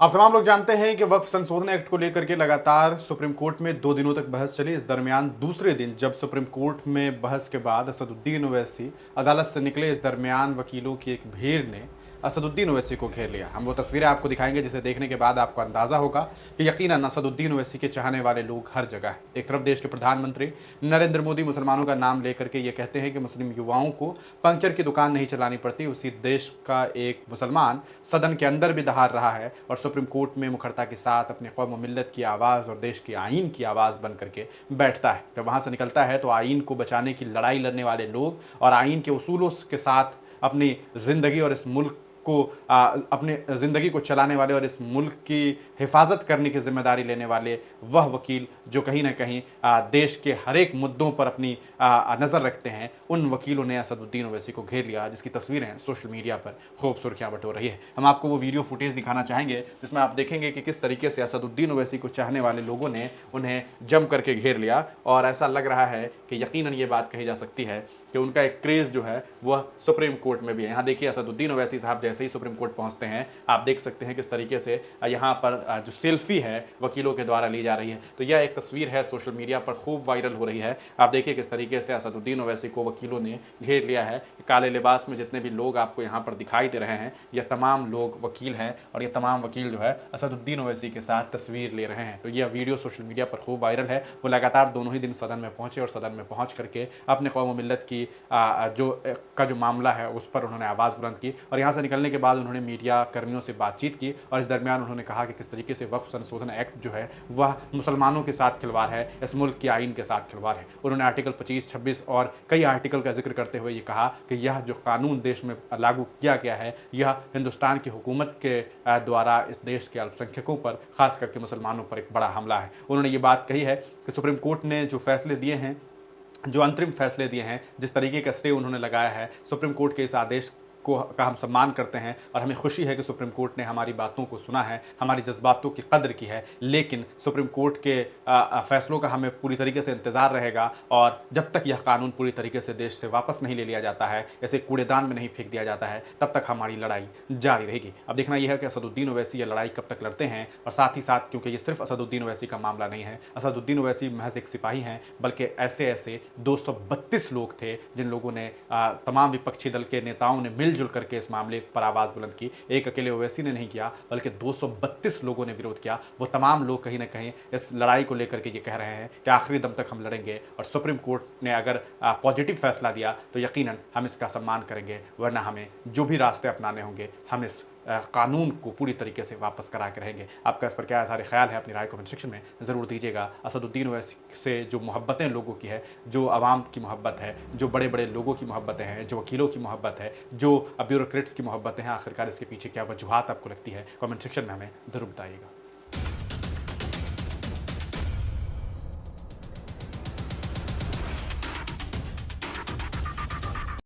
आप तमाम लोग जानते हैं कि वक्फ संशोधन एक्ट को लेकर के लगातार सुप्रीम कोर्ट में 2 दिनों तक बहस चली। इस दरमियान दूसरे दिन जब सुप्रीम कोर्ट में बहस के बाद असदुद्दीन ओवैसी अदालत से निकले, इस दरमियान वकीलों की एक भीड़ ने असदुद्दीन ओवैसी को घेर लिया। हम वो तस्वीरें आपको दिखाएंगे जिसे देखने के बाद आपको अंदाजा होगा कि यकीनन असदुद्दीन ओवैसी के चाहने वाले लोग हर जगह हैं। एक तरफ देश के प्रधानमंत्री नरेंद्र मोदी मुसलमानों का नाम लेकर के ये कहते हैं कि मुस्लिम युवाओं को पंक्चर की दुकान नहीं चलानी पड़ती। उसी देश का एक मुसलमान सदन के अंदर भी दहाड़ रहा है और सुप्रीम कोर्ट में मुखरता के साथ अपने कौम और मिल्लत की आवाज़ और देश के आइन की आवाज़ बन करके बैठता है। जब वहाँ से निकलता है तो आइन को बचाने की लड़ाई लड़ने वाले लोग और आइन के उसूलों के साथ अपनी ज़िंदगी और इस मुल्क को अपने ज़िंदगी को चलाने वाले और इस मुल्क की हिफाजत करने की जिम्मेदारी लेने वाले वह वकील जो कहीं ना कहीं देश के हर एक मुद्दों पर अपनी नज़र रखते हैं, उन वकीलों ने असदुद्दीन ओवैसी को घेर लिया, जिसकी तस्वीरें सोशल मीडिया पर खूब सुर्खियां बटोर रही है। हम आपको वो वीडियो फुटेज दिखाना चाहेंगे जिसमें आप देखेंगे कि किस तरीके से असदुद्दीन ओवैसी को चाहने वाले लोगों ने उन्हें जम करके घेर लिया और ऐसा लग रहा है कि यकीनन ये बात कही जा सकती है कि उनका एक क्रेज़ जो है वह सुप्रीम कोर्ट में भी है। यहाँ देखिए असदुद्दीन ओवैसी साहब जैसे ही सुप्रीम कोर्ट पहुँचते हैं, आप देख सकते हैं किस तरीके से यहाँ पर जो सेल्फी है वकीलों के द्वारा ली जा रही है। तो यह एक तस्वीर है, सोशल मीडिया पर खूब वायरल हो रही है। आप देखिए किस तरीके से असदुद्दीन ओवैसी को वकीलों ने घेर लिया है। काले लिबास में जितने भी लोग आपको यहाँ पर दिखाई दे रहे हैं, यह तमाम लोग वकील हैं और ये तमाम वकील जो है असदुद्दीन ओवैसी के साथ तस्वीर ले रहे हैं। तो यह वीडियो सोशल मीडिया पर खूब वायरल है। वो लगातार दोनों ही दिन सदन में पहुँचे और सदन में पहुँच करके अपने कौम मिल्लत की जो मामला है उस पर उन्होंने आवाज़ बुलंद की और यहाँ से निकलने के बाद उन्होंने मीडिया कर्मियों से बातचीत की और इस दरमियान उन्होंने कहा कि किस तरीके से वक्फ संशोधन एक्ट जो है वह मुसलमानों के साथ खिलवाड़ है, इस मुल्क की आइन के साथ खिलवाड़ है। उन्होंने आर्टिकल 25, 26 और कई आर्टिकल का जिक्र करते हुए ये कहा कि यह जो कानून देश में लागू किया गया है यह हिंदुस्तान की हुकूमत के द्वारा इस देश के अल्पसंख्यकों पर, खास करके मुसलमानों पर एक बड़ा हमला है। उन्होंने ये बात कही है कि सुप्रीम कोर्ट ने जो फैसले दिए हैं, जो अंतरिम फैसले दिए हैं, जिस तरीके का स्टे उन्होंने लगाया है, सुप्रीम कोर्ट के इस आदेश का हम सम्मान करते हैं और हमें खुशी है कि सुप्रीम कोर्ट ने हमारी बातों को सुना है, हमारी जज्बातों की कद्र की है। लेकिन सुप्रीम कोर्ट के फैसलों का हमें पूरी तरीके से इंतज़ार रहेगा और जब तक यह कानून पूरी तरीके से देश से वापस नहीं ले लिया जाता है, ऐसे कूड़ेदान में नहीं फेंक दिया जाता है, तब तक हमारी लड़ाई जारी रहेगी। अब देखना यह है कि असदुद्दीन ओवैसी यह लड़ाई कब तक लड़ते हैं और साथ ही साथ, क्योंकि ये सिर्फ असदुद्दीन ओवैसी का मामला नहीं है, असदुद्दीन ओवैसी महज एक सिपाही हैं, बल्कि ऐसे ऐसे 232 लोग थे जिन लोगों ने तमाम विपक्षी दल के नेताओं ने मिलजुल करके इस मामले पर आवाज़ बुलंद की। एक अकेले ओवैसी ने नहीं किया बल्कि 232 लोगों ने विरोध किया। वो तमाम लोग कहीं ना कहीं इस लड़ाई को लेकर के ये कह रहे हैं कि आखिरी दम तक हम लड़ेंगे और सुप्रीम कोर्ट ने अगर पॉजिटिव फैसला दिया तो यकीनन हम इसका सम्मान करेंगे, वरना हमें जो भी रास्ते अपनाने होंगे हम इस कानून को पूरी तरीके से वापस करा के रहेंगे। आपका इस पर क्या सारे ख्याल है, अपनी राय कमेंट सेक्शन में ज़रूर दीजिएगा। असदुद्दीन ओवैसी से जो मोहब्बतें लोगों की है, जो आवाम की मोहब्बत है, जो बड़े बड़े लोगों की मोहब्बतें हैं, जो वकीलों की मोहब्बत है, जो ब्यूरोक्रेट्स की मोहब्बतें हैं, आखिरकार इसके पीछे क्या वजूहात आपको लगती है, कमेंट सेक्शन में हमें ज़रूर बताइएगा।